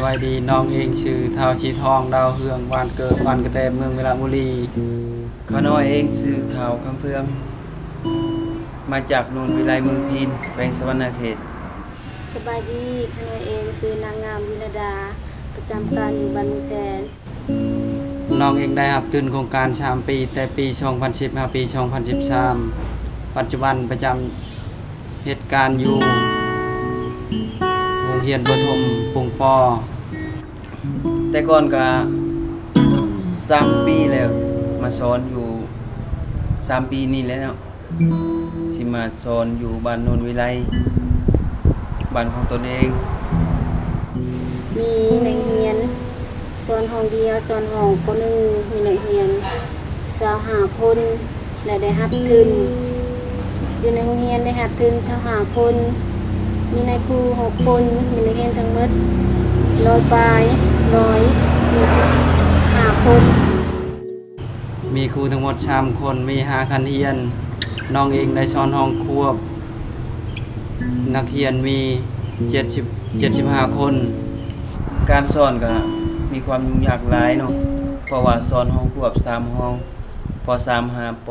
บายดีน้องเองชื่อเท้าชีทองดาวเฮืองบ้านเกิดบ้านกระแตเมืองเวลาบุรีข้าน้อยเองสื่อเท่าคำเฟืองมาจากโนนวิไลเมืองพีนแขวงสะหวรรณเขตสบายดีขนอยเองซื้อนางงามวิรดา ประจำการอยู่บ้านมูแซนน้องเองได้รับทุนโครงการ3 ปีแต่ปี2010ปี2013ปัจจุบันประจำเหตุการณ์อยู่โรงเรียนประถมปุงปอแต่ก่อนก็3 ปีแล้วมาสอนอยู่3 ปีนี่แล้วเนาะสิมาสอนอยู่บ้านโนนวิไลบ้านของตนเอง มีนักเรียนสอนห้องเดียวสอนห้องคนหนึ่งมีนักเรียน25 คนและได้รับทุนอยู่ในโรงเรียนได้รับทุน25 คนมีนายครู6 คนมีนักเรียนทั้งหมด100 ปลาย145 คน มีครูทั้งหมด3 คนมี5 คันเรียนน้องเองได้สอนห้องควบนักเรียนมี75 คนการสอนก็มีความยุ่งยากหลายเนาะเพราะว่าสอนห้องควบ3ห้องป3 5ป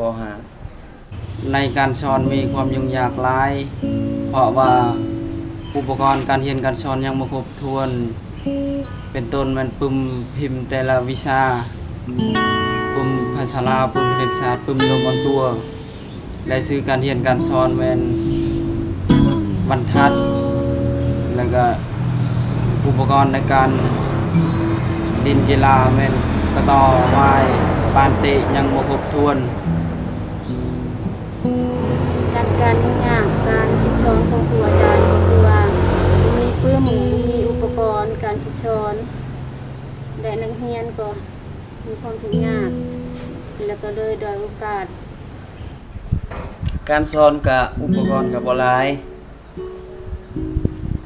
5ในการสอนมีความยุ่งยากหลายเพราะว่าอุปกรณ์การเรียนการสอนยังบ่ครบถ้วนเป็นต้นมันปึ้มพิมพ์แต่ละวิชาปึ้มภาษาลาวปึ้มคณิตศาสตร์ปึ้มรวมกันตัวและซื้อการเรียนการสอนแม่นบรรทัดแล้วก็อุปกรณ์ในการดินกีฬาแม่นกระต่อไม้ปานเตะยังบ่ครบถ้วนการยุ่งยากการชิดช้อนของครูอาจารย์ก็คือว่ามีปื้มมีอุปกรณ์การชิดช้อนและนักเรียนก็มีความทุกข์ยากแล้วก็เลยด้อยโอกาสการสอนกับอุปกรณ์กับบ่หลาย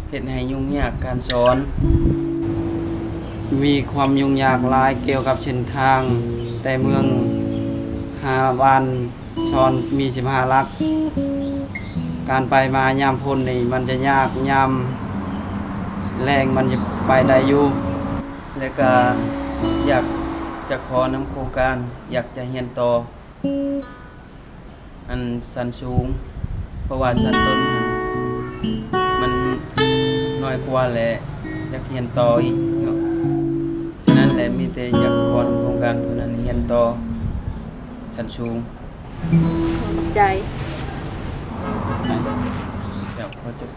เฮ็ดให้ยุ่งยากการสอนมีความยุ่งยากหลายเกี่ยวกับเส้นทางแต่เมือง5 วันชอนมี15 ลักการไปมายามพ้นนี่มันจะยากยามแรงมันจะไปได้อยู่แล้วก็อยากจะขอนำโครงการอยากจะเรียนต่ออันสันสูงเพราะว่าสันต้นมันน้อยกว่าแหละอยากเรียนต่ออีกเนาะฉะนั้นแหละมีแต่อยากขอนำโครงการเท่านั้นเรียนต่อสันสูงใจเดี๋ยวขอจบ